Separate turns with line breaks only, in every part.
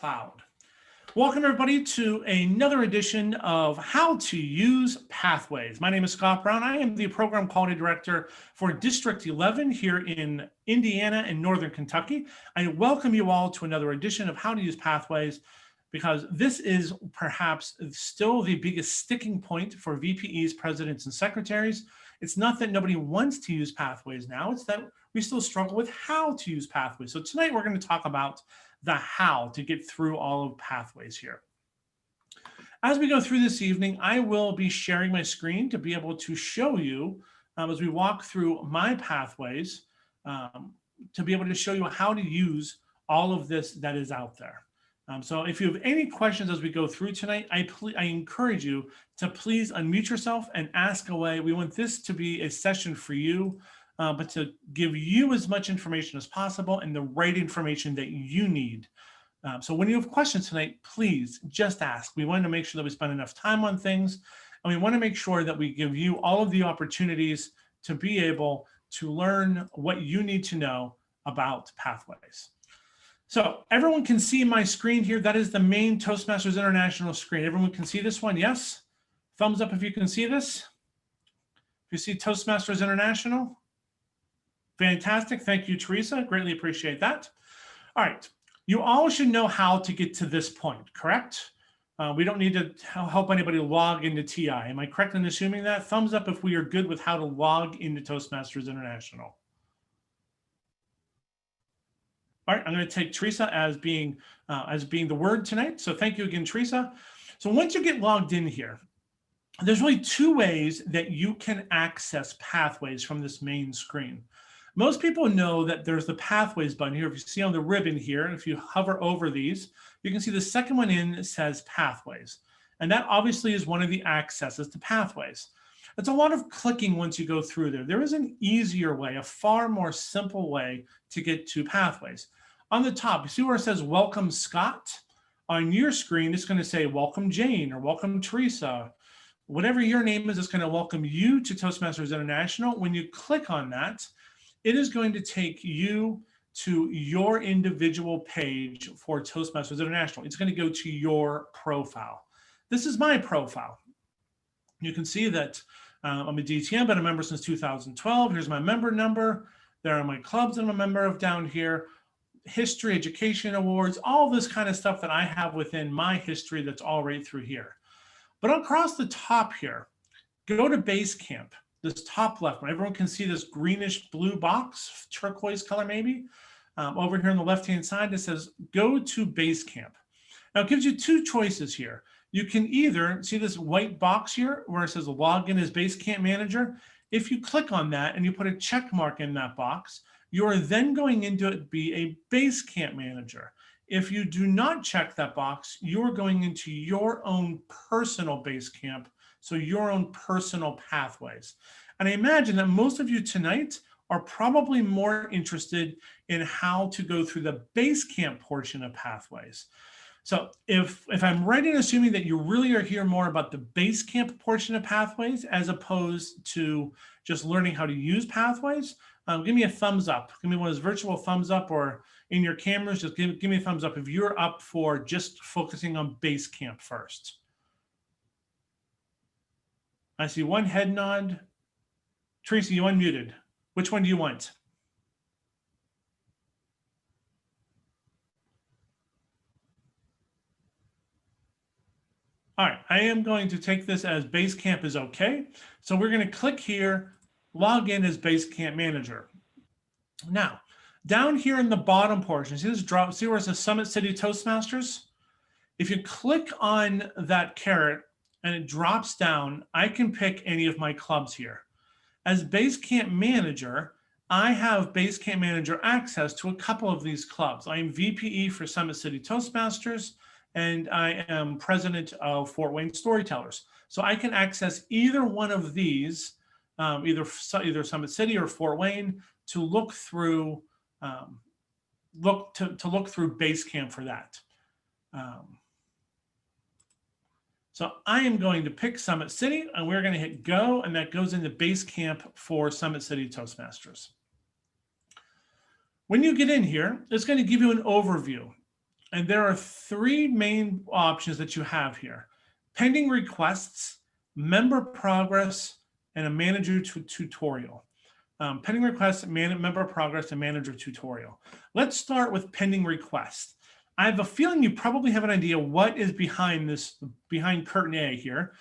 cloud. Welcome everybody to another edition of How to Use Pathways. My name is Scott Brown. I am the Program Quality Director for District 11 here in Indiana and Northern Kentucky. I welcome you all to another edition of How to Use Pathways because this is perhaps still the biggest sticking point for VPEs, presidents, and secretaries. It's not that nobody wants to use pathways now, it's that we still struggle with how to use pathways. So tonight we're going to talk about the how to get through all of pathways here. As we go through this evening, I will be sharing my screen to be able to show you as we walk through my pathways to be able to show you how to use all of this that is out there. So if you have any questions as we go through tonight, I encourage you to please unmute yourself and ask away. We want this to be a session for you, but to give you as much information as possible and the right information that you need. So when you have questions tonight, please just ask. We want to make sure that we spend enough time on things, and we want to make sure that we give you all of the opportunities to be able to learn what you need to know about pathways. So everyone can see my screen here. That is the main Toastmasters International screen. Everyone can see this one, yes? Thumbs up if you can see this. If you see Toastmasters International. Fantastic, thank you, Teresa, greatly appreciate that. All right, you all should know how to get to this point, correct? We don't need to help anybody log into TI. Am I correct in assuming that? Thumbs up if we are good with how to log into Toastmasters International. All right, I'm going to take Teresa as being the word tonight. So thank you again, Teresa. So once you get logged in here, there's really two ways that you can access pathways from this main screen. Most people know that there's the pathways button here. If you see on the ribbon here, if you hover over these, you can see the second one in says pathways. And that obviously is one of the accesses to pathways. It's a lot of clicking once you go through there. There is an easier way, a far more simple way to get to pathways. On the top, you see where it says welcome Scott? On your screen, it's going to say welcome Jane or welcome Teresa. Whatever your name is, it's going to welcome you to Toastmasters International. When you click on that, it is going to take you to your individual page for Toastmasters International. It's going to go to your profile. This is my profile. You can see that I'm a DTM, been a member since 2012. Here's my member number. There are my clubs that I'm a member of down here. History, education awards, all this kind of stuff that I have within my history that's all right through here. But across the top here, go to Basecamp. This top left one, everyone can see this greenish blue box, turquoise color maybe. Over here on the left-hand side, it says go to Basecamp. Now it gives you two choices here. You can either see this white box here where it says login as Basecamp manager. If you click on that and you put a check mark in that box, you are then going into it be a Basecamp manager. If you do not check that box, you're going into your own personal Basecamp, so your own personal pathways. And I imagine that most of you tonight are probably more interested in how to go through the Basecamp portion of pathways. So if I'm right in assuming that you really are here more about the Basecamp portion of pathways as opposed to just learning how to use pathways, give me a thumbs up. Give me one of those virtual thumbs up, or in your cameras, just give me a thumbs up if you're up for just focusing on Basecamp first. I see one head nod. Tracy, you unmuted. Which one do you want? All right, I am going to take this as Basecamp is okay. So we're going to click here, log in as Basecamp manager. Now, down here in the bottom portion, see this drop, see where it says Summit City Toastmasters? If you click on that caret and it drops down, I can pick any of my clubs here. As Basecamp manager, I have Basecamp manager access to a couple of these clubs. I am VPE for Summit City Toastmasters, and I am president of Fort Wayne Storytellers. So I can access either one of these, either Summit City or Fort Wayne, to look through look through Basecamp for that. So I am going to pick Summit City, and we're going to hit go, and that goes into Basecamp for Summit City Toastmasters. When you get in here, it's going to give you an overview. And there are three main options that you have here: pending requests, member progress, and a manager tutorial. Pending requests, member progress, and manager tutorial. Let's start with pending requests. I have a feeling you probably have an idea what is behind this, behind curtain A here.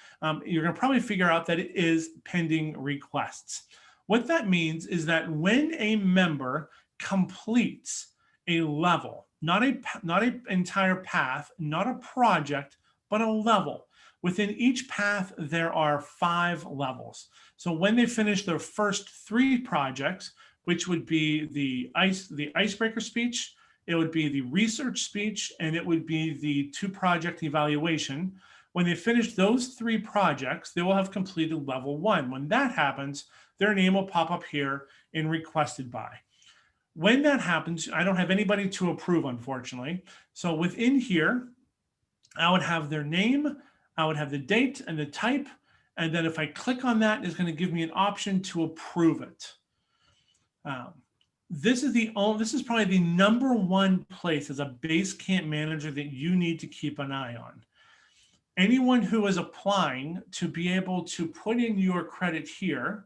You're going to probably figure out that it is pending requests. What that means is that when a member completes a level, not an entire path, not a project, but a level. Within each path, there are 5 levels. So when they finish their first 3 projects, which would be the icebreaker speech, it would be the research speech, and it would be the 2 project evaluation. When they finish those 3 projects, they will have completed level 1. When that happens, their name will pop up here in requested by. When that happens, I don't have anybody to approve, unfortunately. So within here, I would have their name, I would have the date and the type, and then if I click on that, it's going to give me an option to approve it. This is probably the number one place as a Basecamp manager that you need to keep an eye on. Anyone who is applying to be able to put in your credit here,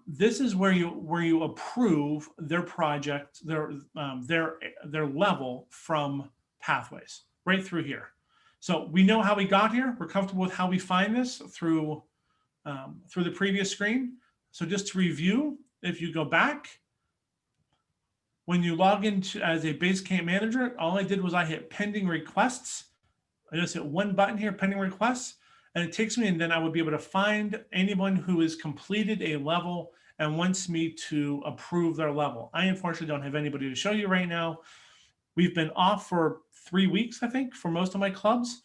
this is where you approve their project, their level from Pathways, right through here. So we know how we got here. We're comfortable with how we find this through the previous screen. So just to review, if you go back, when you log into as a Basecamp manager, all I did was I hit pending requests. I just hit one button here, pending requests, and it takes me, and then I would be able to find anyone who has completed a level and wants me to approve their level. I unfortunately don't have anybody to show you right now. We've been off for 3 weeks, I think, for most of my clubs.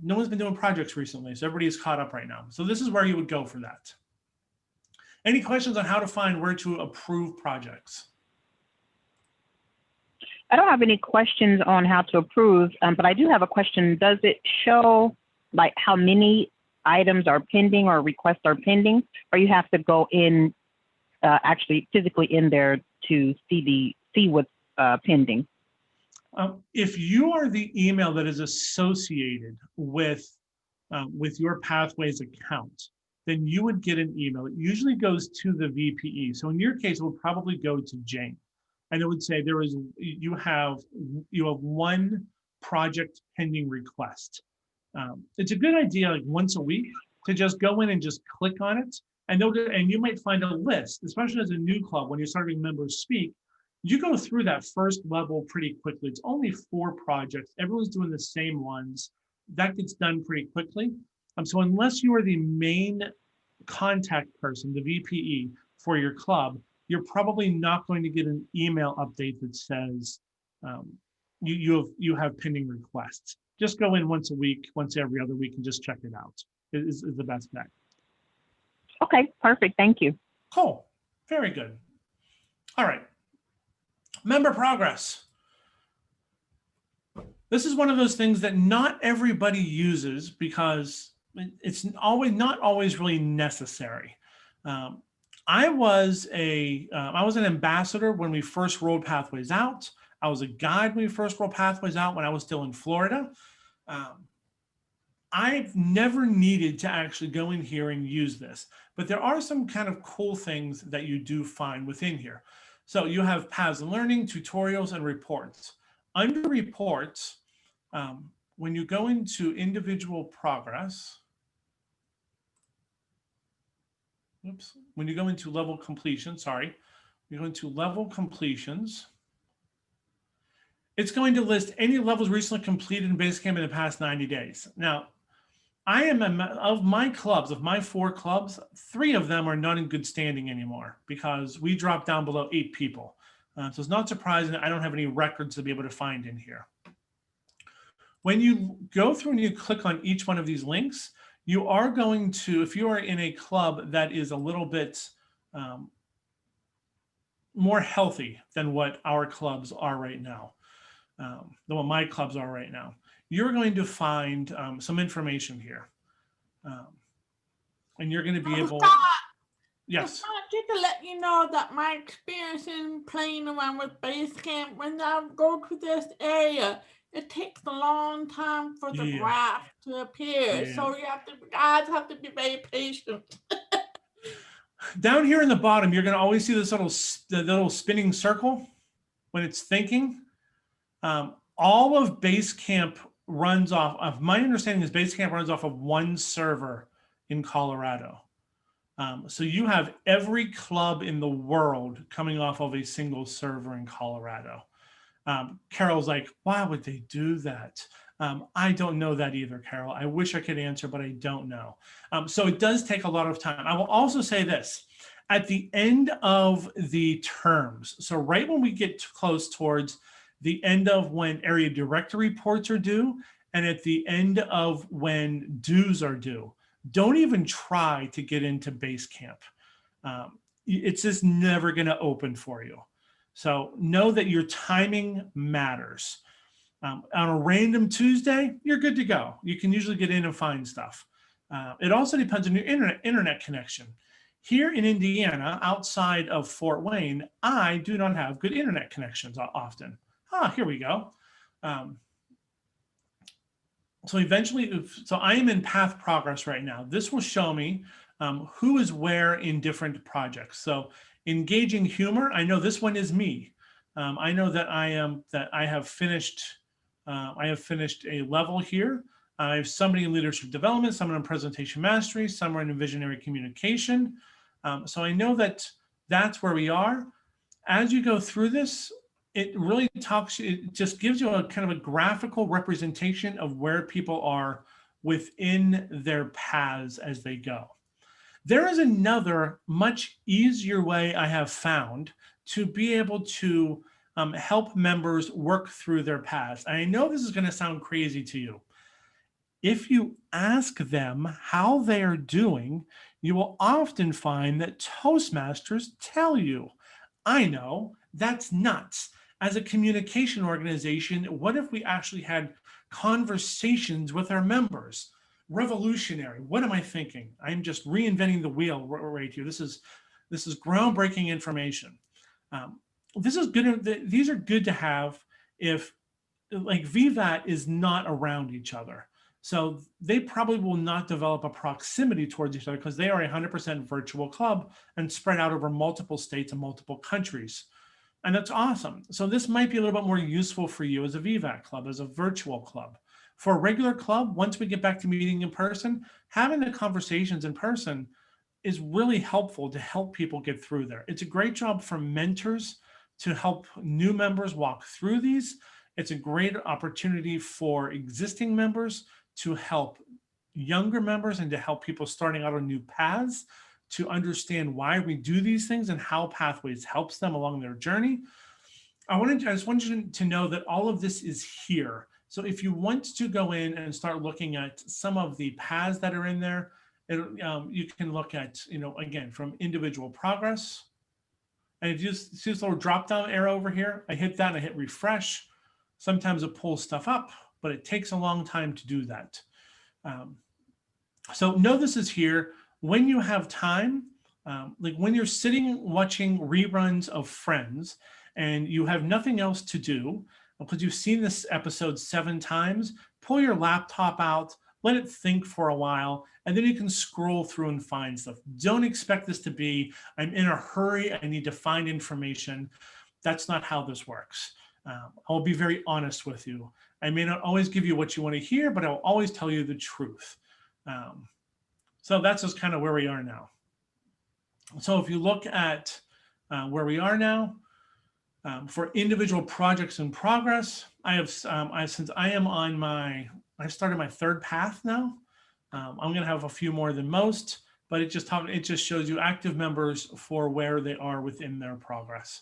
No one's been doing projects recently, so everybody is caught up right now. So this is where you would go for that. Any questions on how to find where to approve projects?
I don't have any questions on how to approve, but I do have a question. Does it show like how many items are pending or requests are pending, or you have to go in actually physically in there to see what's pending?
If you are the email that is associated with your Pathways account, then you would get an email. It usually goes to the VPE. So in your case, it will probably go to Jane. And it would say you have 1 project pending request. It's a good idea, like once a week, to just go in and just click on it, and you might find a list, especially as a new club when you're starting members speak. You go through that first level pretty quickly. It's only 4 projects. Everyone's doing the same ones. That gets done pretty quickly. So unless you are the main contact person, the VPE for your club, you're probably not going to get an email update that says you have pending requests. Just go in once a week, once every other week, and just check it out. Is the best bet.
Okay, perfect. Thank you.
Cool. Very good. All right. Member progress. This is one of those things that not everybody uses because it's not always really necessary. I was an ambassador when we first rolled Pathways out. I was a guide when we first rolled Pathways out when I was still in Florida. I've never needed to actually go in here and use this, but there are some kind of cool things that you do find within here. So you have paths of learning, tutorials, and reports. Under reports, when you go into individual progress, when you go into level completion, you go into level completions, it's going to list any levels recently completed in Basecamp in the past 90 days. Now, I am of my 4 clubs, 3 of them are not in good standing anymore because we dropped down below 8 people. So it's not surprising that I don't have any records to be able to find in here. When you go through and you click on each one of these links, you are going to, if you are in a club that is a little bit more healthy than what our clubs are right now, than what my clubs are right now, you're going to find some information here. And you're going to be able... Yes.
Just to let you know that my experience in playing around with Basecamp, when I go to this area, it takes a long time for the
Yeah,
graph to appear.
yeah.
So guys have to be very patient.
Down here in the bottom, you're going to always see this the little spinning circle when it's thinking. All of Basecamp runs off of, my understanding is Basecamp runs off of one server in Colorado. So you have every club in the world coming off of a single server in Colorado. Carol's like, why would they do that? I don't know that either, Carol. I wish I could answer, but I don't know. So it does take a lot of time. I will also say this, at the end of the terms, so right when we get close towards the end of when area director reports are due, and at the end of when dues are due, don't even try to get into Basecamp. It's just never going to open for you. So know that your timing matters. On a random Tuesday, you're good to go. You can usually get in and find stuff. It also depends on your internet connection. Here in Indiana, outside of Fort Wayne, I do not have good internet connections often. Here we go. So eventually, so I am in path progress right now. This will show me who is where in different projects. So engaging humor, I know this one is me. I know that I have finished a level here. I have somebody in leadership development, someone in presentation mastery, someone in visionary communication. So I know that that's where we are. As you go through this, it really it just gives you a kind of a graphical representation of where people are within their paths as they go. There is another much easier way I have found to be able to help members work through their paths. And I know this is going to sound crazy to you. If you ask them how they are doing, you will often find that Toastmasters tell you. I know, that's nuts. As a communication organization, what if we actually had conversations with our members? Revolutionary. What am I thinking? I'm just reinventing the wheel right here. This is groundbreaking information. This is good. These are good to have if, like, VVAT is not around each other. So they probably will not develop a proximity towards each other because they are a 100% virtual club and spread out over multiple states and multiple countries. And that's awesome. So this might be a little bit more useful for you as a VVAT club, as a virtual club. For a regular club, once we get back to meeting in person, having the conversations in person is really helpful to help people get through there. It's a great job for mentors to help new members walk through these. It's a great opportunity for existing members to help younger members and to help people starting out on new paths to understand why we do these things and how Pathways helps them along their journey. I just wanted you to know that all of this is here. So if you want to go in and start looking at some of the paths that are in there, you can look at, again, from individual progress. And if you see this little drop-down arrow over here, I hit that and I hit refresh. Sometimes it pulls stuff up, but it takes a long time to do that. So know this is here. When you have time, like when you're sitting watching reruns of Friends and you have nothing else to do, because you've seen this episode 7 times, pull your laptop out, let it think for a while, and then you can scroll through and find stuff. Don't expect this to be, I'm in a hurry, I need to find information. That's not how this works. I'll be very honest with you. I may not always give you what you want to hear, but I'll always tell you the truth. So that's just kind of where we are now. So if you look at where we are now, for individual projects in progress, since I am on I started my 3rd path now. I'm going to have a few more than most, but it just shows you active members for where they are within their progress.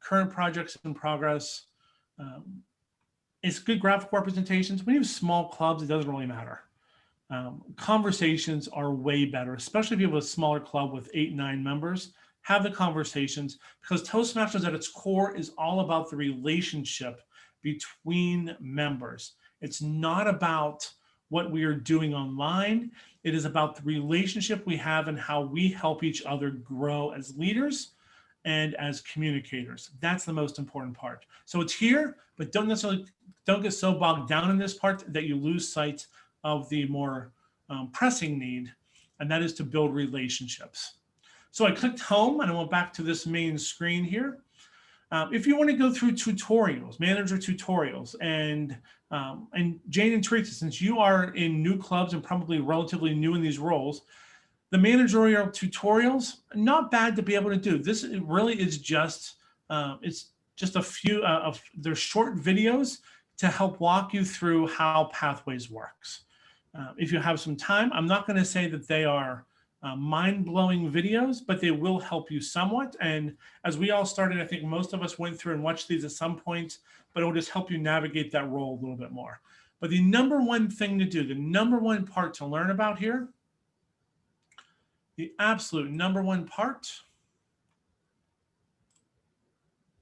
Current projects in progress. It's good graphic representations. When you have small clubs, it doesn't really matter. Conversations are way better, especially if you have a smaller club with 8, 9 members. Have the conversations, because Toastmasters at its core is all about the relationship between members. It's not about what we are doing online. It is about the relationship we have and how we help each other grow as leaders and as communicators. That's the most important part. So it's here, but don't necessarily don't get so bogged down in this part that you lose sight of the more pressing need, and that is to build relationships. So I clicked home and I went back to this main screen here. If you want to go through tutorials, manager tutorials, and Jane and Teresa, since you are in new clubs and probably relatively new in these roles, the managerial tutorials, not bad to be able to do. This really is just, it's just a few of their short videos to help walk you through how Pathways works. If you have some time, I'm not going to say that they are mind-blowing videos, but they will help you somewhat. And as we all started, I think most of us went through and watched these at some point, but it will just help you navigate that role a little bit more. But the number one thing to do, the number one part to learn about here, the absolute number one part,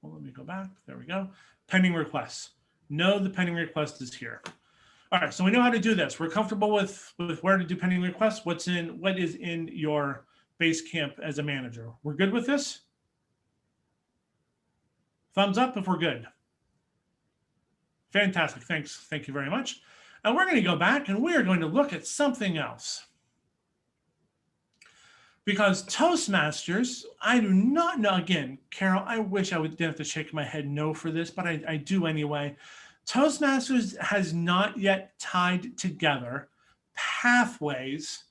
well, let me go back, there we go, pending requests. No, the pending request is here. All right, so we know how to do this. We're comfortable with where to do pending requests. What is in your Basecamp as a manager. We're good with this? Thumbs up if we're good. Fantastic, thanks. Thank you very much. And we're going to go back and we are going to look at something else. Because Toastmasters, I do not know, again, Carol, I wish I didn't have to shake my head no for this, but I do anyway. Toastmasters has not yet tied together Pathways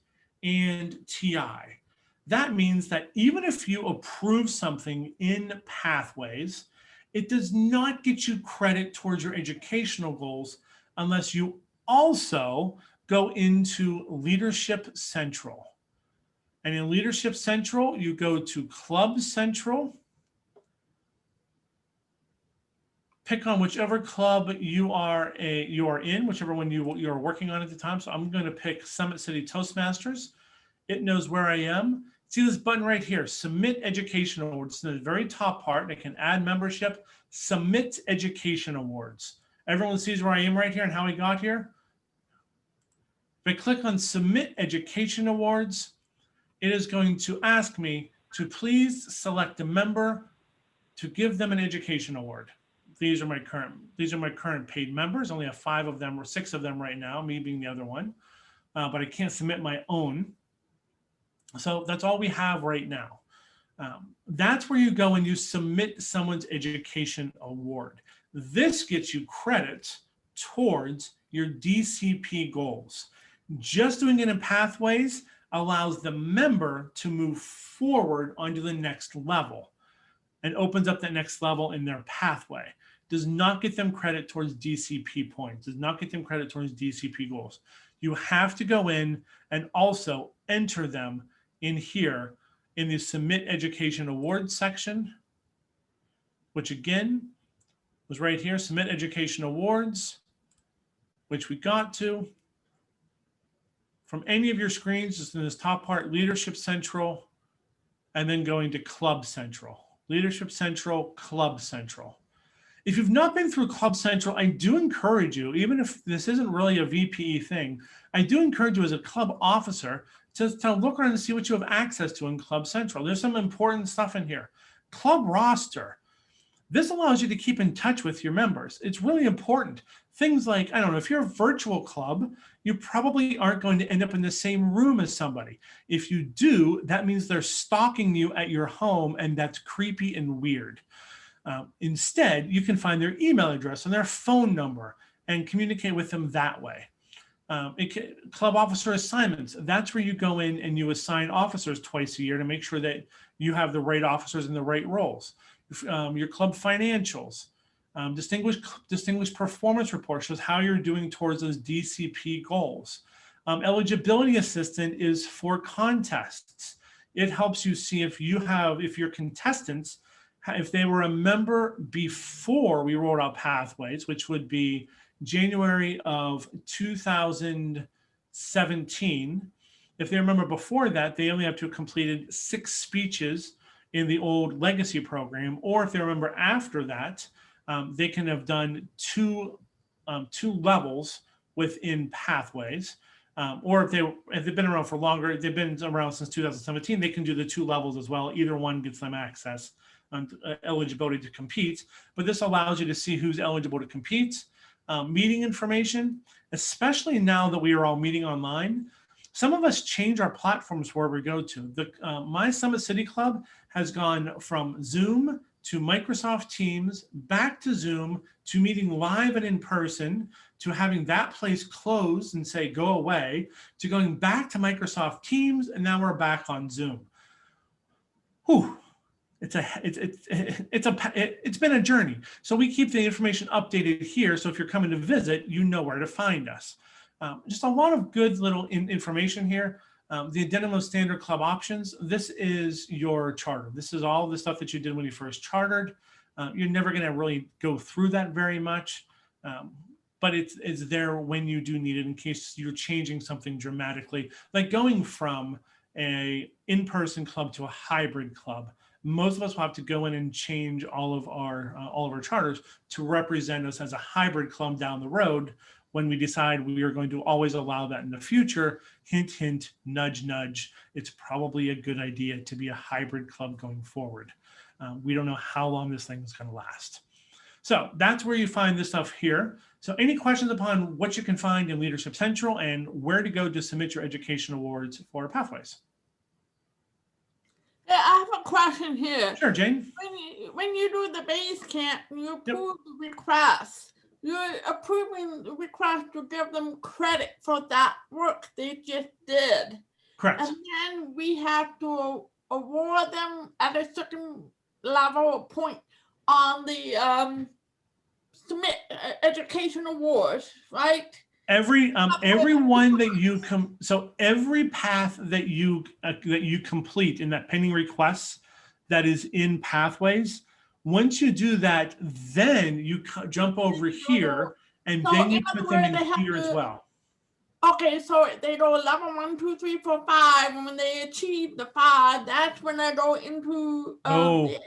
and TI. That means that even if you approve something in Pathways, it does not get you credit towards your educational goals unless you also go into Leadership Central. And in Leadership Central, you go to Club Central. Pick on whichever club you are in, whichever one you are working on at the time. So I'm going to pick Summit City Toastmasters. It knows where I am. See this button right here, Submit Education Awards. It's in the very top part. I can add membership, Submit Education Awards. Everyone sees where I am right here and how I got here. If I click on Submit Education Awards, it is going to ask me to please select a member to give them an education award. These are my current paid members. I only have 5 of them or 6 of them right now, me being the other one, but I can't submit my own. So that's all we have right now. That's where you go and you submit someone's education award. This gets you credit towards your DCP goals. Just doing it in Pathways allows the member to move forward onto the next level and opens up that next level in their pathway. Does not get them credit towards DCP points, does not get them credit towards DCP goals. You have to go in and also enter them in here in the Submit Education Awards section, which again was right here, Submit Education Awards, which we got to. From any of your screens, just in this top part, Leadership Central, and then going to Club Central. Leadership Central, Club Central. If you've not been through Club Central, I do encourage you, even if this isn't really a VPE thing, I do encourage you as a club officer to look around and see what you have access to in Club Central. There's some important stuff in here. Club roster. This allows you to keep in touch with your members. It's really important. Things like, I don't know, if you're a virtual club, you probably aren't going to end up in the same room as somebody. If you do, that means they're stalking you at your home, and that's creepy and weird. Instead, you can find their email address and their phone number and communicate with them that way. Club officer assignments, that's where you go in and you assign officers twice a year to make sure that you have the right officers in the right roles. Your club financials, distinguished performance report shows how you're doing towards those DCP goals. Eligibility assistant is for contests. It helps you see if your contestants, if they were a member before we rolled out Pathways, which would be January of 2017. If they remember before that, they only have to have completed 6 speeches in the old legacy program, or if they remember after that, they can have done two levels within Pathways, or if they've been around for longer, they've been around since 2017, they can do the 2 levels as well. Either one gets them access and eligibility to compete, but this allows you to see who's eligible to compete. meeting information, especially now that we are all meeting online. Some of us change our platforms where we go to. The My Summit City Club has gone from Zoom to Microsoft Teams, back to Zoom, to meeting live and in person, to having that place closed and say, go away, to going back to Microsoft Teams, and now we're back on Zoom. Whew. It's been a journey. So we keep the information updated here. So if you're coming to visit, you know where to find us. Just a lot of good little information here. The addendum of standard club options. This is your charter. This is all the stuff that you did when you first chartered. You're never going to really go through that very much, but it's there when you do need it in case you're changing something dramatically, like going from a in-person club to a hybrid club. Most of us will have to go in and change all of our charters to represent us as a hybrid club down the road when we decide we are going to always allow that in the future. Hint, hint, nudge, nudge. It's probably a good idea to be a hybrid club going forward. We don't know how long this thing is going to last. So that's where you find this stuff here. So any questions upon what you can find in Leadership Central and where to go to submit your education awards for Pathways?
Yeah, I have a question here.
Sure, Jane.
When you do the base camp, you approve the request. You're approving the request to give them credit for that work they just did.
Correct.
And then we have to award them at a certain level or point on the submit education awards, right?
Every one that you so every path that you complete in that pending requests that is in Pathways, once you do that, then you jump over here and
So
then you
in other
put them in
words, they have
here as
to-
well.
Okay, so they go level 1, 2, 3, 4, 5, and when they achieve the 5, that's when they go into
No.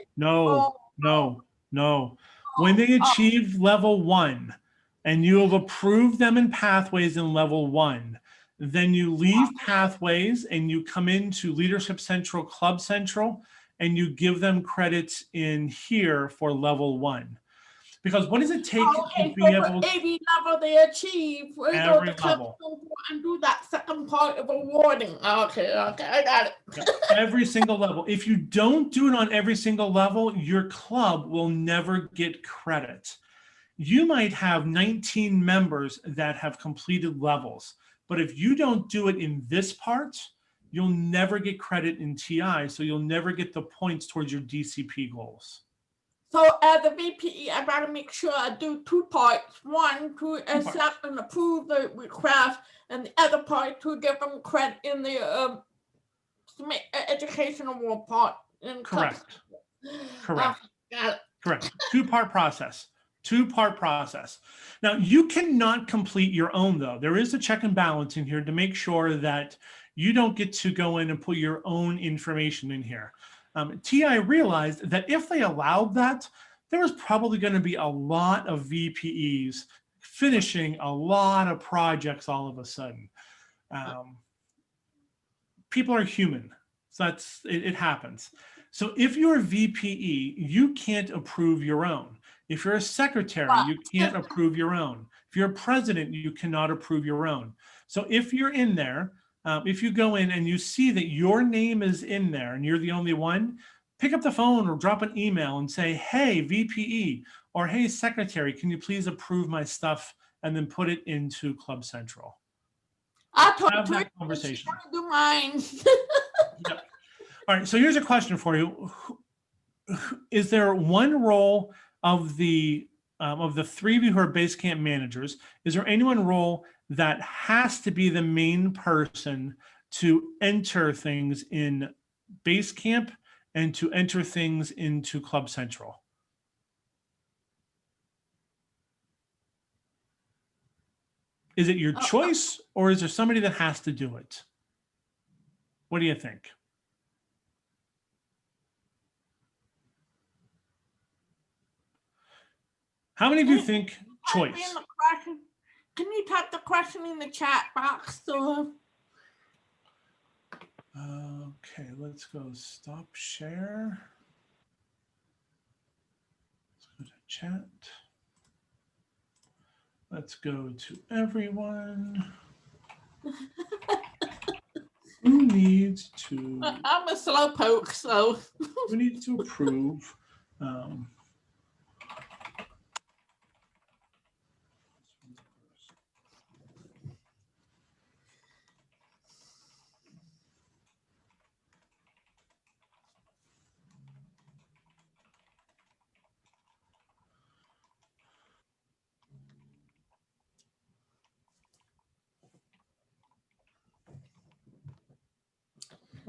When they achieve level 1 and you have approved them in Pathways in level 1, then you leave Pathways and you come into Leadership Central, Club Central, and you give them credits in here for level 1. Because what does it take to be able
to 80 level they achieve, we go
every
to Club
level?
Central and do that second part of awarding. Okay, I got it.
Yep, every single level. If you don't do it on every single level, your club will never get credit. You might have 19 members that have completed levels, but if you don't do it in this part, you'll never get credit in TI, so you'll never get the points towards your DCP goals.
So as a VPE, I gotta make sure I do 2 parts. One, to accept and approve the request, and the other part to give them credit in the submit education award part.
Correct.
Got it.
Correct. Two-part process. Now, you cannot complete your own, though. There is a check and balance in here to make sure that you don't get to go in and put your own information in here. TI realized that if they allowed that, there was probably going to be a lot of VPEs finishing a lot of projects all of a sudden. People are human, so it happens. So if you're a VPE, you can't approve your own. If you're a secretary, you can't approve your own. If you're a president, you cannot approve your own. So if you're in there, if you go in and you see that your name is in there and you're the only one, pick up the phone or drop an email and say, hey, VPE, or hey, secretary, can you please approve my stuff and then put it into Club Central?
I told
Have
her
that conversation.
do mine.
Yep. All right, so here's a question for you. Is there one role of the 3 of you who are base camp managers, is there any one role that has to be the main person to enter things in base camp and to enter things into Club Central? Is it your choice, or is there somebody that has to do it? What do you think? How many of you think choice?
Can you type the question in the chat box? So,
okay, let's go stop share. Let's go to chat. Let's go to everyone. Who needs to?
I'm a slowpoke, so.
Who needs to approve?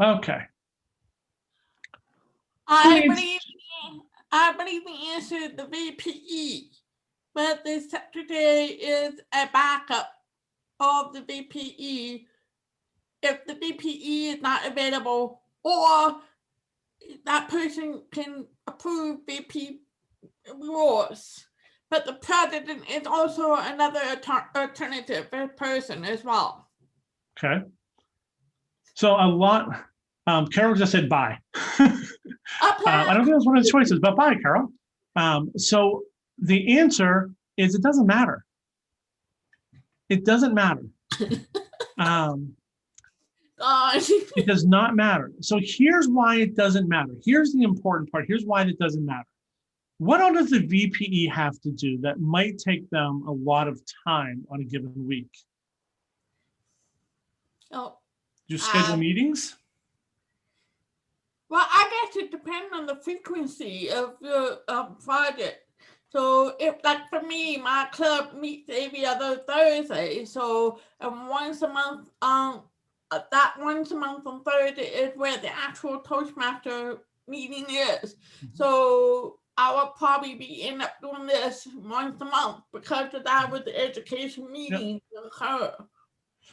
Okay.
I believe the answer is the VPE, but the secretary is a backup of the VPE if the VPE is not available, or that person can approve VP rules. But the president is also another alternative person as well.
Okay. So a lot, Carol just said bye. I don't think that was one of the choices, but bye, Carol. So the answer is it doesn't matter. It doesn't matter. It does not matter. So here's why it doesn't matter. Here's the important part. Here's why it doesn't matter. What all does the VPE have to do that might take them a lot of time on a given week?
Oh,
Do you schedule meetings?
Well, I guess it depends on the frequency of your project. So if, like for me, my club meets every other Thursday. So once a month, that once a month on Thursday is where the actual Toastmaster meeting is. So I will probably end up doing this once a month because that was the education meeting occur.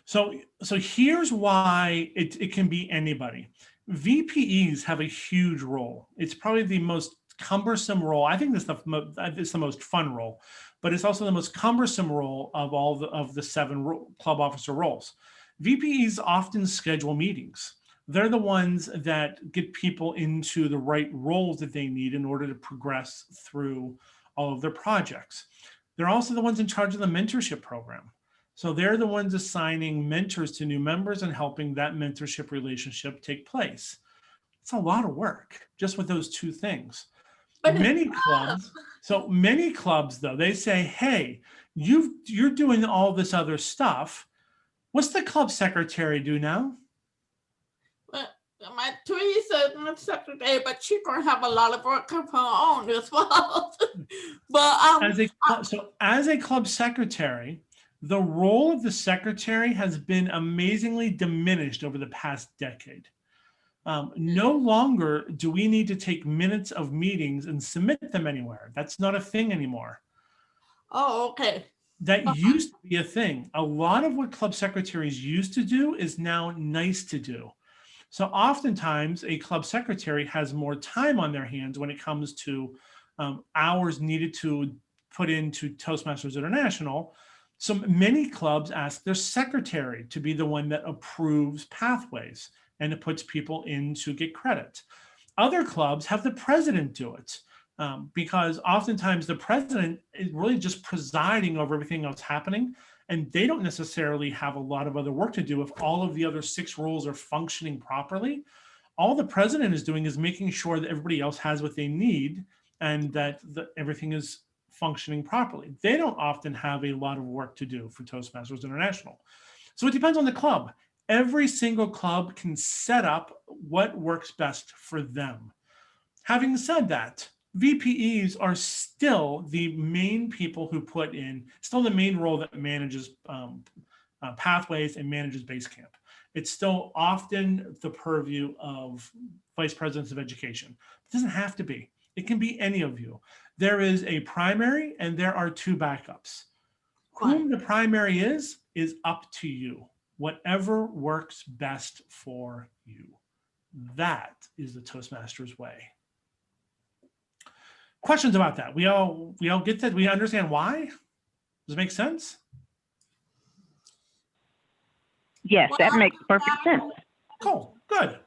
So here's why it can be anybody. VPEs have a huge role. It's probably the most cumbersome role. I think this is the most fun role, but it's also the most cumbersome role of all of the 7 club officer roles. VPEs often schedule meetings. They're the ones that get people into the right roles that they need in order to progress through all of their projects. They're also the ones in charge of the mentorship program. So they're the ones assigning mentors to new members and helping that mentorship relationship take place. It's a lot of work just with those 2 things. Many clubs, though, they say, hey, you're doing all this other stuff. What's the club secretary do now?
My Teresa is not secretary, but she's gonna have a lot of work of her own as well. But
as a club secretary, the role of the secretary has been amazingly diminished over the past decade. No longer do we need to take minutes of meetings and submit them anywhere. That's not a thing anymore.
Oh, okay.
That used to be a thing. A lot of what club secretaries used to do is now nice to do. So oftentimes a club secretary has more time on their hands when it comes to hours needed to put into Toastmasters International. So many clubs ask their secretary to be the one that approves pathways and it puts people in to get credit. Other clubs have the president do it because oftentimes the president is really just presiding over everything else happening, and they don't necessarily have a lot of other work to do if all of the other 6 roles are functioning properly. All the president is doing is making sure that everybody else has what they need and that everything is functioning properly. They don't often have a lot of work to do for Toastmasters International. So it depends on the club. Every single club can set up what works best for them. Having said that, VPEs are still the main people who put in, still the main role that manages pathways and manages Basecamp. It's still often the purview of vice presidents of education. It doesn't have to be. It can be any of you. There is a primary and there are 2 backups. Whom the primary is up to you. Whatever works best for you. That is the Toastmasters way. Questions about that? We all get that? We understand why? Does it make sense?
Yes, that makes perfect sense.
Cool, good.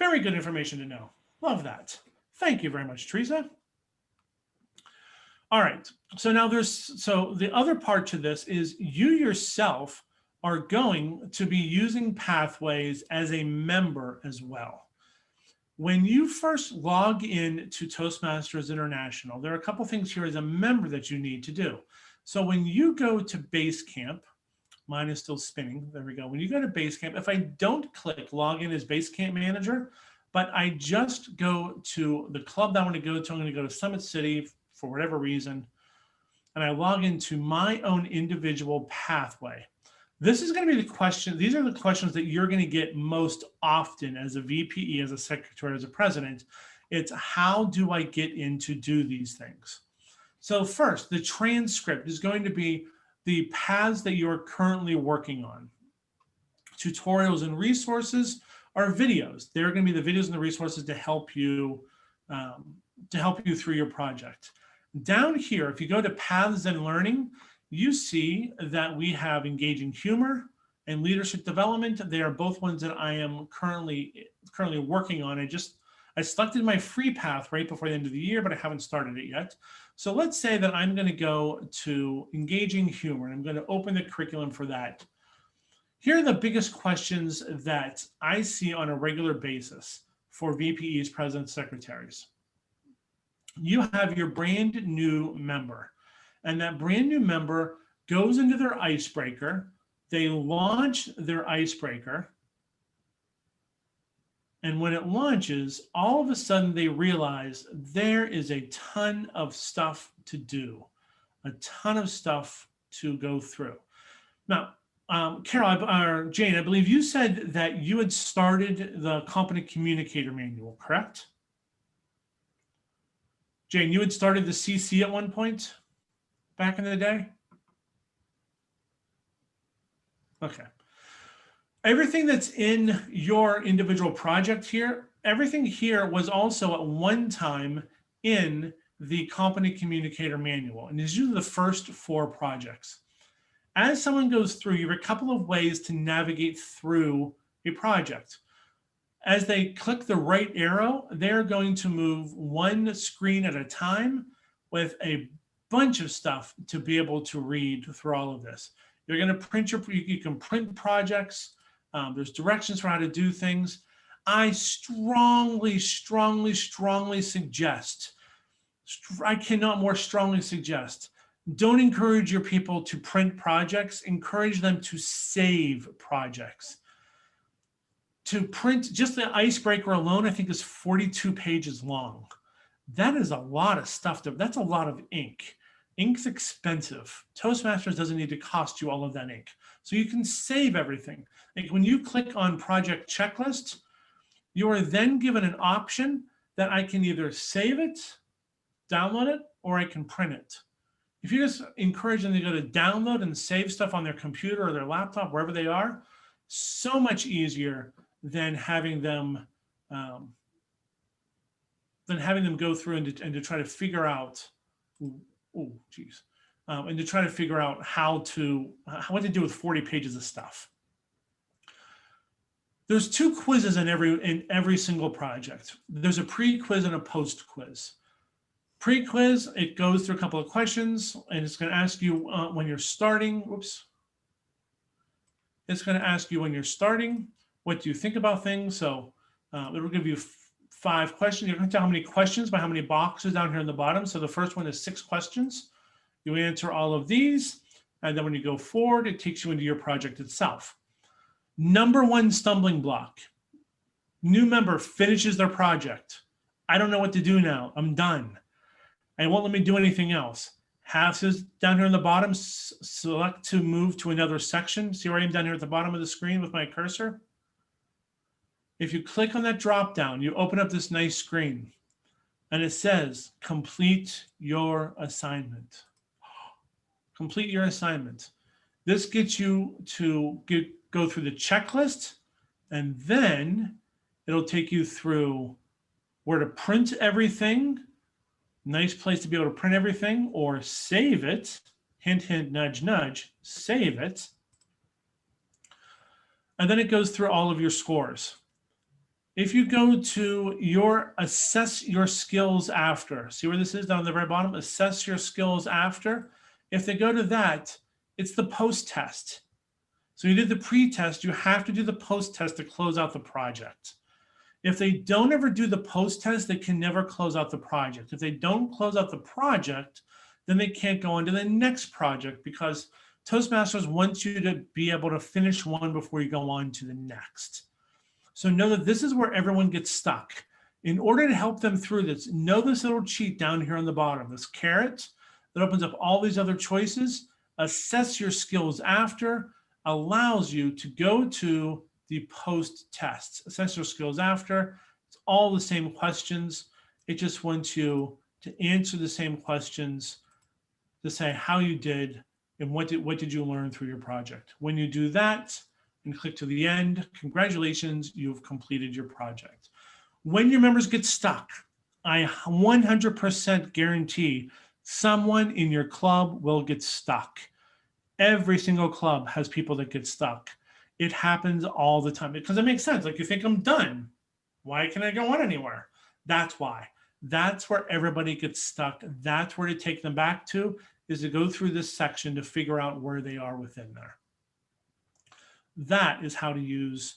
Very good information to know. Love that. Thank you very much, Teresa. All right. So now so the other part to this is you yourself are going to be using Pathways as a member as well. When you first log in to Toastmasters International, there are a couple things here as a member that you need to do. So when you go to Basecamp, mine is still spinning. There we go. When you go to Basecamp, if I don't click login as Basecamp manager, but I just go to the club that I want to go to, I'm going to go to Summit City for whatever reason, and I log into my own individual pathway. This is going to be the question. These are the questions that you're going to get most often as a VPE, as a secretary, as a president. It's how do I get in to do these things? So first, the transcript is going to be the paths that you're currently working on. Tutorials and resources are videos. They're going to be the videos and the resources to help you through your project. Down here, if you go to paths and learning, you see that we have engaging humor and leadership development. They are both ones that I am currently working on. I selected my free path right before the end of the year, but I haven't started it yet. So let's say that I'm going to go to engaging humor, and I'm going to open the curriculum for that. Here are the biggest questions that I see on a regular basis for VPEs, presidents, secretaries. You have your brand new member, and that brand new member goes into their icebreaker. They launch their icebreaker. And when it launches, all of a sudden they realize there is a ton of stuff to do, a ton of stuff to go through. Now, Carol, or Jane, I believe you said that you had started the Competent Communicator Manual, correct? Jane, you had started the CC at one point back in the day? Okay. Everything that's in your individual project here, everything here was also at one time in the Competent Communicator Manual, and is usually the first 4 projects. As someone goes through, you have a couple of ways to navigate through a project. As they click the right arrow, they're going to move one screen at a time with a bunch of stuff to be able to read through all of this. You're going to print you can print projects. There's directions for how to do things. I strongly suggest, I cannot more strongly suggest, don't encourage your people to print projects, encourage them to save projects. To print just the icebreaker alone, I think is 42 pages long. That is a lot of stuff. That's a lot of ink. Ink's expensive. Toastmasters doesn't need to cost you all of that ink. So you can save everything. Like when you click on project checklist, you are then given an option that I can either save it, download it, or I can print it. If you just encourage them to go to download and save stuff on their computer or their laptop, wherever they are, so much easier than having them go through and to try to figure out, and to try to figure out what to do with 40 pages of stuff. There's 2 quizzes in every single project. There's a pre-quiz and a post-quiz. Pre-quiz, it goes through a couple of questions, and it's going to ask you when you're starting. It's going to ask you when you're starting, what do you think about things? So it will give you 5 questions. You're going to tell how many questions by how many boxes down here in the bottom. So the first one is 6 questions. You answer all of these, and then when you go forward, it takes you into your project itself. Number 1 stumbling block. New member finishes their project. I don't know what to do now. I'm done. And it won't let me do anything else. Says down here on the bottom, select to move to another section. See where I am down here at the bottom of the screen with my cursor? If you click on that drop down, you open up this nice screen, and it says, complete your assignment. Complete your assignment. This gets you to go through the checklist, and then it'll take you through where to print everything. Nice place to be able to print everything, or save it. Hint, hint, nudge, nudge, save it. And then it goes through all of your scores. If you go to your assess your skills after, see where this is down at the very bottom, assess your skills after. If they go to that, it's the post test. So you did the pre-test, you have to do the post test to close out the project. If they don't ever do the post test, they can never close out the project. If they don't close out the project, then they can't go on to the next project because Toastmasters wants you to be able to finish one before you go on to the next. So know that this is where everyone gets stuck. In order to help them through this, know this little cheat down here on the bottom, this caret that opens up all these other choices. Assess your skills after allows you to go to the post tests. Assess your skills after. It's all the same questions. It just wants you to answer the same questions, to say how you did and what did you learn through your project. When you do that and click to the end, congratulations, you've completed your project. When your members get stuck, I 100% guarantee someone in your club will get stuck. Every single club has people that get stuck. It happens all the time because it makes sense. Like you think I'm done. Why can't I go on anywhere? That's why. That's where everybody gets stuck. That's where to take them back to is to go through this section to figure out where they are within there. That is how to use.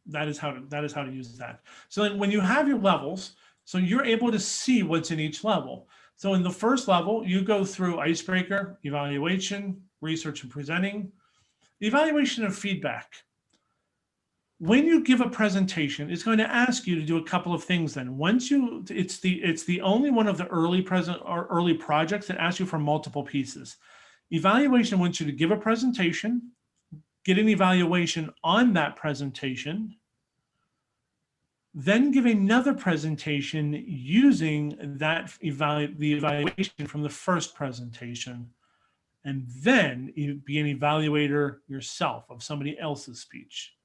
That is how to use that. So then when you have your levels, so you're able to see what's in each level. So in the first level, you go through icebreaker, evaluation, research and presenting, evaluation of feedback. When you give a presentation, it's going to ask you to do a couple of things. Then once you, it's the only one of the early projects that asks you for multiple pieces. Evaluation wants you to give a presentation, get an evaluation on that presentation, then give another presentation using that the evaluation from the first presentation, and then be an evaluator yourself of somebody else's speech.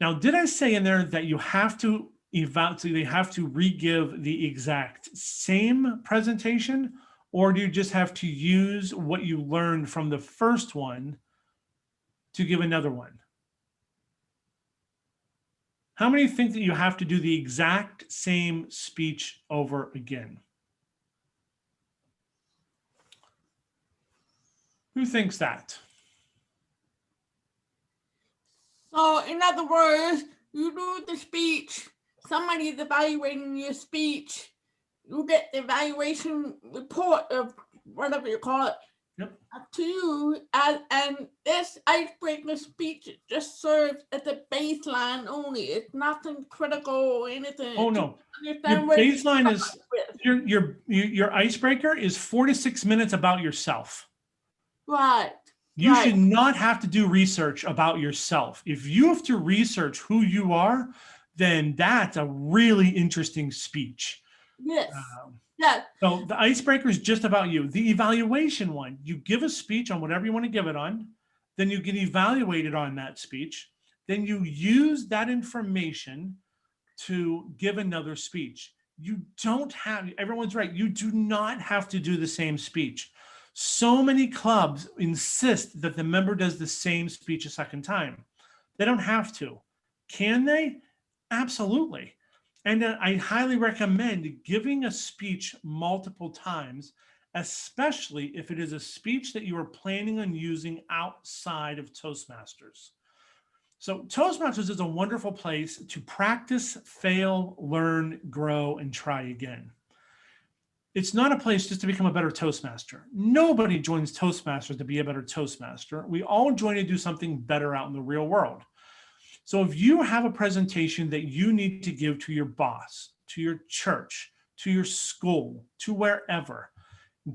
Now, did I say in there that you have to they have to re-give the exact same presentation, or do you just have to use what you learned from the first one to give another one? How many think that you have to do the exact same speech over again? Who thinks that?
So, in other words, you do the speech, somebody's evaluating your speech, you get the evaluation report of whatever you call it.
Yep.
To you, and this icebreaker speech just serves as a baseline only. It's nothing critical or anything.
Oh no, your baseline is your icebreaker is 4 to 6 minutes about yourself.
Right.
You should not have to do research about yourself. If you have to research who you are, then that's a really interesting speech.
Yes. Yes.
So the icebreaker is just about you. The evaluation one, you give a speech on whatever you want to give it on, then you get evaluated on that speech, then you use that information to give another speech. You don't have, everyone's right, you do not have to do the same speech. So many clubs insist that the member does the same speech a second time. They don't have to. Can they? Absolutely. And I highly recommend giving a speech multiple times, especially if it is a speech that you are planning on using outside of Toastmasters. So Toastmasters is a wonderful place to practice, fail, learn, grow, and try again. It's not a place just to become a better Toastmaster. Nobody joins Toastmasters to be a better Toastmaster. We all join to do something better out in the real world. So if you have a presentation that you need to give to your boss, to your church, to your school, to wherever,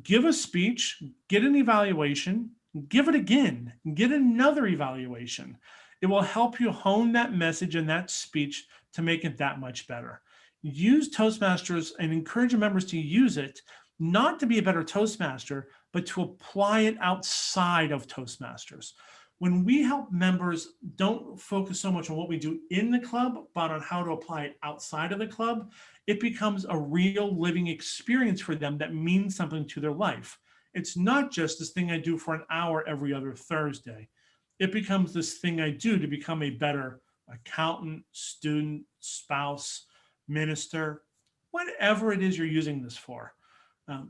give a speech, get an evaluation, give it again, get another evaluation. It will help you hone that message and that speech to make it that much better. Use Toastmasters and encourage your members to use it, not to be a better Toastmaster, but to apply it outside of Toastmasters. When we help members, don't focus so much on what we do in the club, but on how to apply it outside of the club, it becomes a real living experience for them that means something to their life. It's not just this thing I do for an hour every other Thursday. It becomes this thing I do to become a better accountant, student, spouse, minister, whatever it is you're using this for.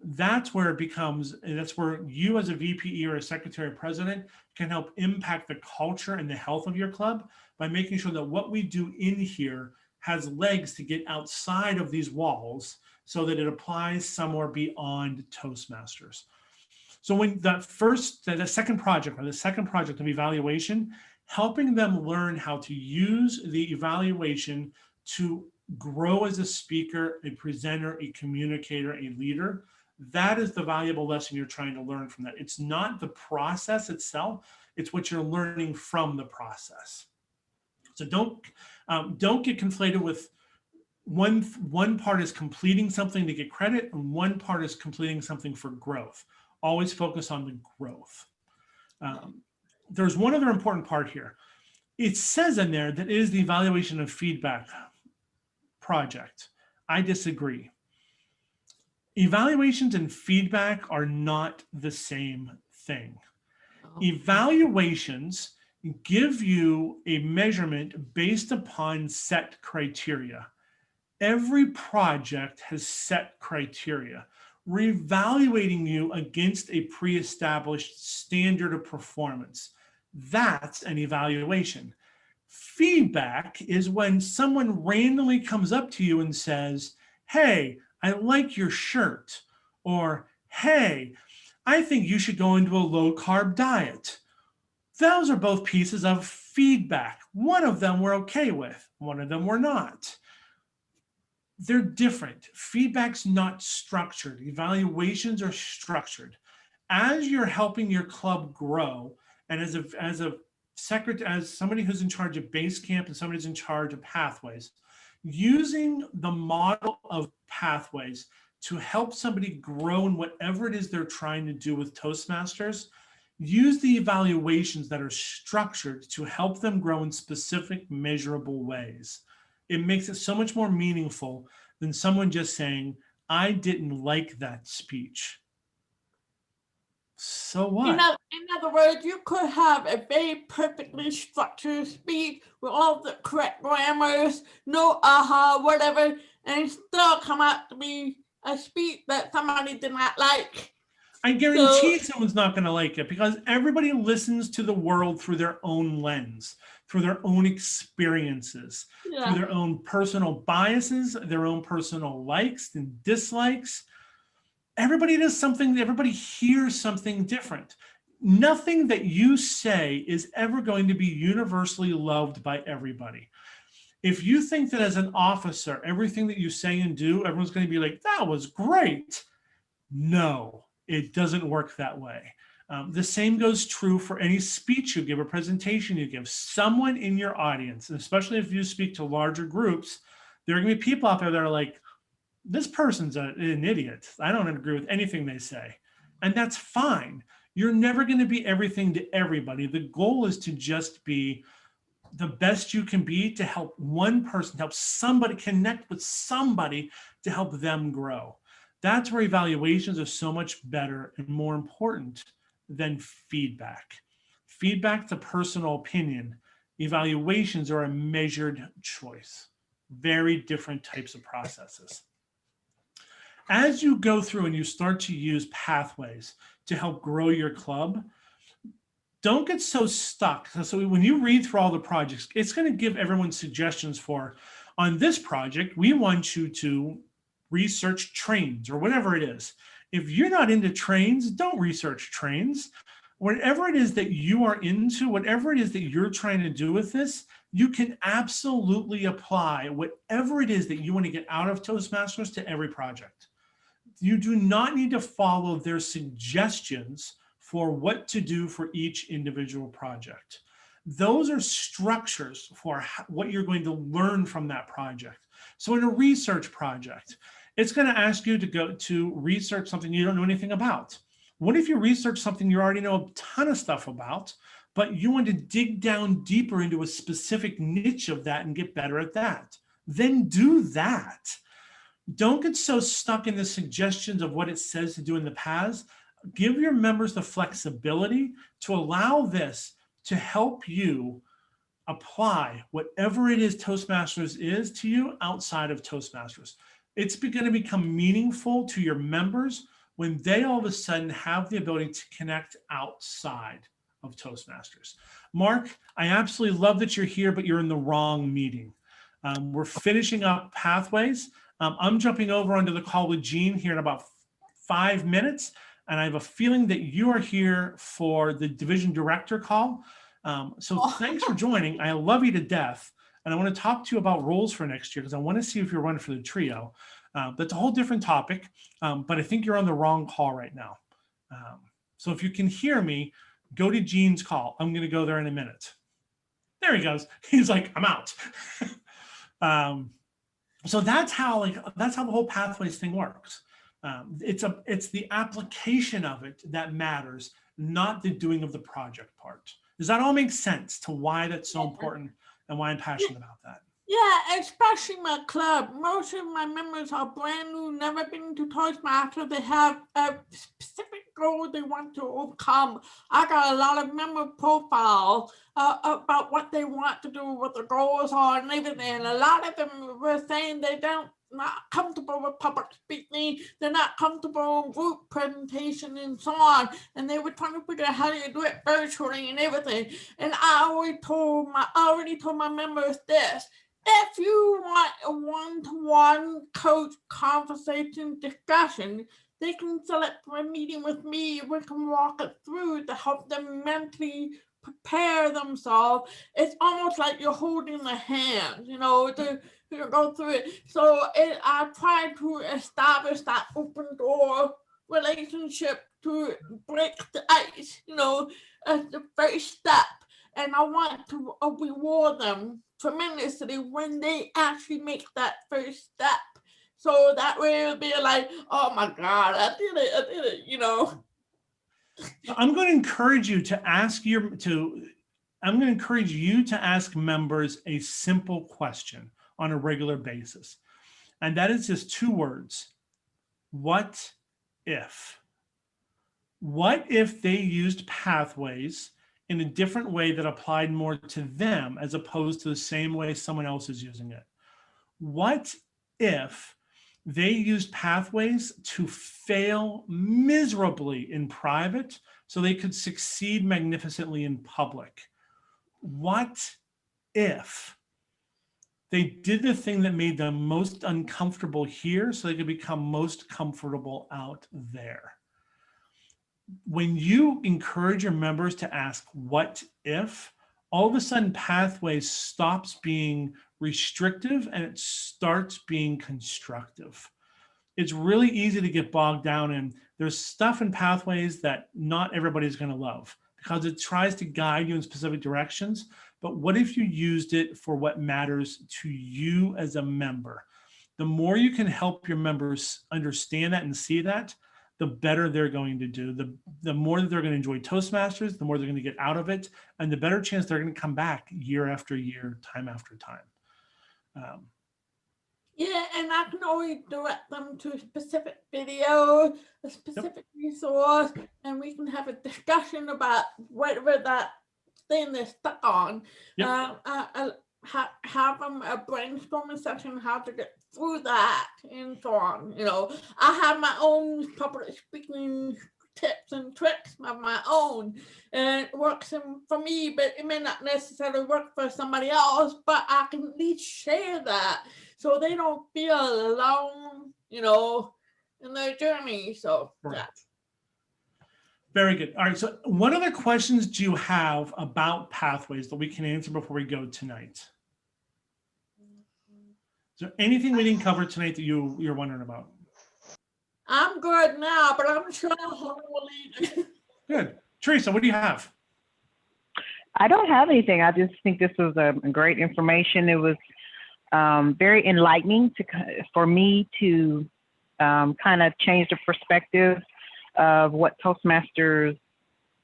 That's where it becomes, that's where you as a VPE or a secretary or president can help impact the culture and the health of your club by making sure that what we do in here has legs to get outside of these walls so that it applies somewhere beyond Toastmasters. So when the second project of evaluation, helping them learn how to use the evaluation to grow as a speaker, a presenter, a communicator, a leader, that is the valuable lesson you're trying to learn from that. It's not the process itself, it's what you're learning from the process. So don't get conflated with one part is completing something to get credit and one part is completing something for growth. Always focus on the growth. There's one other important part here. It says in there that it is the evaluation of feedback project. I disagree. Evaluations and feedback are not the same thing. Evaluations give you a measurement based upon set criteria. Every project has set criteria. Reevaluating you against a pre-established standard of performance. That's an evaluation. Feedback is when someone randomly comes up to you and says, hey, I like your shirt, or hey, I think you should go into a low-carb diet. Those are both pieces of feedback. One of them we're okay with, one of them we're not. They're different. Feedback's not structured. Evaluations are structured. As you're helping your club grow, and as somebody who's in charge of base camp and somebody who's in charge of pathways, using the model of pathways to help somebody grow in whatever it is they're trying to do with Toastmasters, use the evaluations that are structured to help them grow in specific measurable ways. It makes it so much more meaningful than someone just saying, I didn't like that speech. So what?
In other words, you could have a very perfectly structured speech with all the correct grammars, no aha, whatever, and still come out to be a speech that somebody did not like.
I guarantee someone's not going to like it because everybody listens to the world through their own lens, through their own experiences, through their own personal biases, their own personal likes and dislikes. Everybody does something, everybody hears something different. Nothing that you say is ever going to be universally loved by everybody. If you think that as an officer, everything that you say and do, everyone's going to be like, that was great. No, it doesn't work that way. The same goes true for any speech you give, a presentation you give. Someone in your audience, and especially if you speak to larger groups, there are going to be people out there that are like, this person's an idiot. I don't agree with anything they say. And that's fine. You're never going to be everything to everybody. The goal is to just be the best you can be to help one person, help somebody, connect with somebody to help them grow. That's where evaluations are so much better and more important than feedback. Feedback's a personal opinion. Evaluations are a measured choice. Very different types of processes. As you go through and you start to use pathways to help grow your club, don't get so stuck. So when you read through all the projects, it's going to give everyone suggestions for, on this project, we want you to research trains or whatever it is. If you're not into trains, don't research trains. Whatever it is that you are into, whatever it is that you're trying to do with this, you can absolutely apply whatever it is that you want to get out of Toastmasters to every project. You do not need to follow their suggestions for what to do for each individual project. Those are structures for what you're going to learn from that project. So in a research project, it's going to ask you to go to research something you don't know anything about. What if you research something you already know a ton of stuff about, but you want to dig down deeper into a specific niche of that and get better at that? Then do that. Don't get so stuck in the suggestions of what it says to do in the paths. Give your members the flexibility to allow this to help you apply whatever it is Toastmasters is to you outside of Toastmasters. It's going to become meaningful to your members when they all of a sudden have the ability to connect outside of Toastmasters. Mark, I absolutely love that you're here, but you're in the wrong meeting. We're finishing up Pathways. I'm jumping over onto the call with Jean here in about 5 minutes, and I have a feeling that you are here for the division director call. So thanks for joining. I love you to death. And I want to talk to you about roles for next year because I want to see if you're running for the trio. That's a whole different topic, but I think you're on the wrong call right now. So if you can hear me, go to Gene's call. I'm going to go there in a minute. There he goes. He's like, I'm out. So that's how the whole Pathways thing works. It's the application of it that matters, not the doing of the project part. Does that all make sense to why that's so important and why I'm passionate about that?
Yeah, especially my club. Most of my members are brand new, never been to Toastmasters. They have a specific goal they want to overcome. I got a lot of member profiles about what they want to do, what the goals are, and everything. And a lot of them were saying they don't not comfortable with public speaking, they're not comfortable in group presentation and so on, and they were trying to figure out how to do it virtually and everything. And I already told my members this: if you want a one-to-one coach conversation discussion, they can select for a meeting with me. We can walk it through to help them mentally prepare themselves. It's almost like you're holding the hand, to go through it. So I try to establish that open door relationship to break the ice, as the first step. And I want to reward them tremendously when they actually make that first step. So that way it'll be like, oh my God, I did it,
I'm going to encourage you to ask members a simple question on a regular basis. And that is just 2 words. What if? What if they used Pathways in a different way that applied more to them as opposed to the same way someone else is using it? What if they used Pathways to fail miserably in private so they could succeed magnificently in public? What if they did the thing that made them most uncomfortable here so they could become most comfortable out there? When you encourage your members to ask what if, all of a sudden Pathways stops being restrictive and it starts being constructive. It's really easy to get bogged down in. There's stuff in Pathways that not everybody's going to love because it tries to guide you in specific directions. But what if you used it for what matters to you as a member? The more you can help your members understand that and see that, the better they're going to do. The more that they're going to enjoy Toastmasters, the more they're going to get out of it, and the better chance they're going to come back year after year, time after time.
Yeah, and I can always direct them to a specific video, a specific resource, and we can have a discussion about whatever that thing they're stuck on. Have them a brainstorming session, how to get through that, and so on. I have my own public speaking tips and tricks of my own, and it works for me, but it may not necessarily work for somebody else, but I can at least share that so they don't feel alone, in their journey. So
Right.
Yeah.
Very good. All right. So what other questions do you have about Pathways that we can answer before we go tonight? Is there anything we didn't cover tonight that you're wondering about?
I'm good now, but I'm sure we'll leave.
Good. Teresa, what do you have?
I don't have anything. I just think this was a great information. It was very enlightening for me to kind of change the perspective of what Toastmasters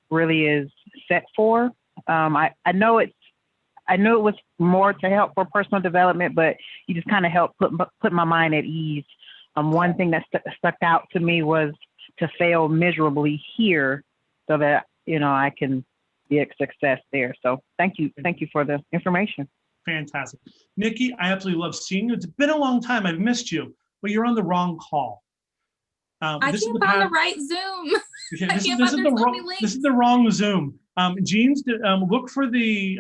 really is set for. I know it was more to help for personal development, but you just kind of helped put my mind at ease. One thing that stuck out to me was to fail miserably here so that, I can be a success there. So thank you for the information.
Fantastic. Nikki, I absolutely love seeing you. It's been a long time. I've missed you, but you're on the wrong call.
I
This is
can't
the
find
path-
the right Zoom.
Yeah,
I
this is
can't
this
find
is the
there's so many
wrong
links.
this is the wrong Zoom. Jean's look for the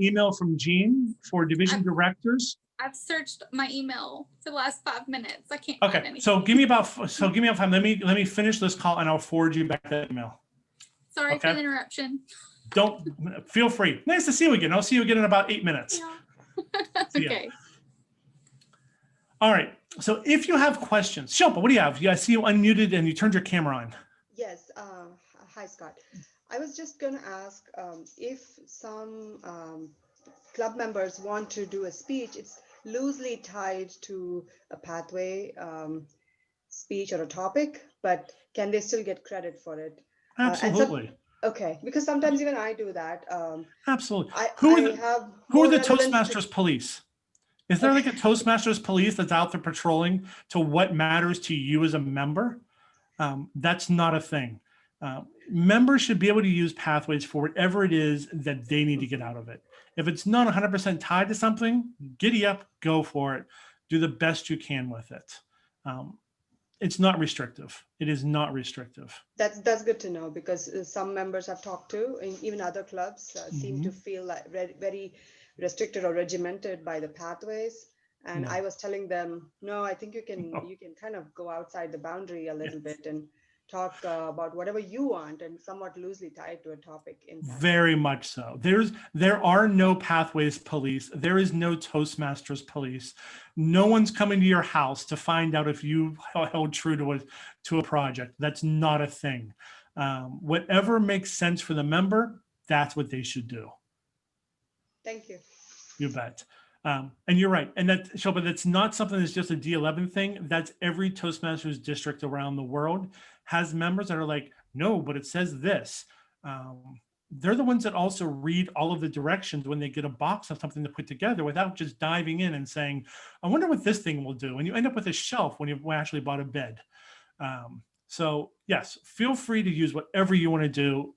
email from Jean for division directors.
I've searched my email for the last 5 minutes. I can't find
Okay,
anything.
so give me about time. Let me finish this call and I'll forward you back that email.
Sorry for
okay.
the interruption.
Don't feel free. Nice to see you again. I'll see you again in about 8 minutes.
Yeah.
See ya.
Okay.
All right. So if you have questions, Shilpa, what do you have? Yeah, I see you unmuted and you turned your camera on.
Yes. Hi, Scott. I was just going to ask if some club members want to do a speech. It's loosely tied to a pathway speech or a topic, but can they still get credit for it?
Absolutely.
Okay, because sometimes even I do that.
Absolutely.
Who
Who are the Toastmasters police? Is there like a Toastmasters police that's out there patrolling to what matters to you as a member? That's not a thing. Members should be able to use pathways for whatever it is that they need to get out of it. If it's not 100% tied to something, giddy up, go for it. Do the best you can with it. It's not restrictive. It is not restrictive.
That's good to know, because some members I've talked to, and even other clubs, seem to feel like very restricted or regimented by the pathways. And I was telling them, no, I think you can kind of go outside the boundary a little bit and talk about whatever you want, and somewhat loosely tied to a topic.
Very much so. There are no pathways police. There is no Toastmasters police. No one's coming to your house to find out if you held true to a project. That's not a thing. Whatever makes sense for the member, that's what they should do.
Thank you.
You bet. And you're right. And Shilpa, that's not something that's just a D11 thing. That's every Toastmasters district around the world has members that are like, no, but it says this. They're the ones that also read all of the directions when they get a box of something to put together without just diving in and saying, I wonder what this thing will do. And you end up with a shelf when you've actually bought a bed. So yes, feel free to use whatever you want to do.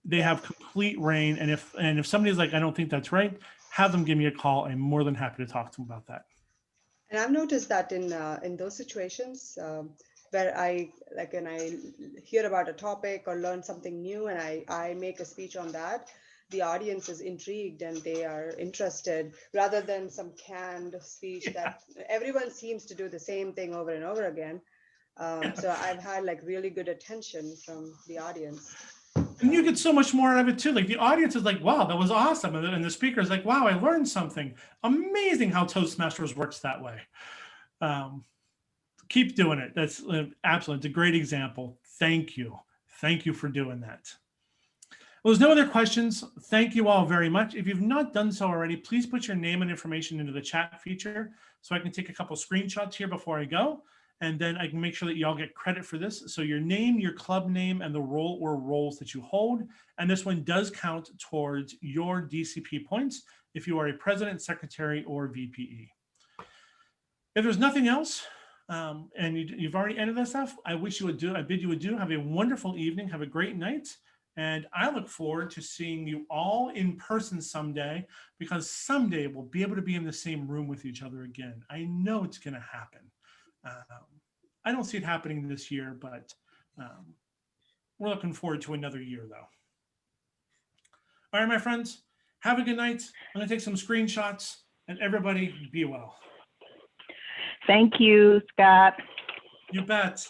They have complete reign. And if somebody's like, I don't think that's right, have them give me a call. I'm more than happy to talk to them about that.
And I've noticed that in those situations where when I hear about a topic or learn something new and I make a speech on that, the audience is intrigued and they are interested, rather than some canned speech that everyone seems to do the same thing over and over again. So I've had like really good attention from the audience.
And you get so much more out of it too. Like the audience is like, wow, that was awesome. And the speaker is like, wow, I learned something. Amazing how Toastmasters works that way. Keep doing it. That's absolutely, it's a great example. Thank you. Thank you for doing that. Well, there's no other questions. Thank you all very much. If you've not done so already, please put your name and information into the chat feature so I can take a couple screenshots here before I go. And then I can make sure that y'all get credit for this. So your name, your club name, and the role or roles that you hold. And this one does count towards your DCP points if you are a president, secretary, or VPE. If there's nothing else, and you've already ended this stuff, I bid you adieu. Have a wonderful evening. Have a great night. And I look forward to seeing you all in person someday, because someday we'll be able to be in the same room with each other again. I know it's going to happen. I don't see it happening this year, but we're looking forward to another year, though. All right, my friends, have a good night. I'm going to take some screenshots, and everybody be well.
Thank you, Scott.
You bet.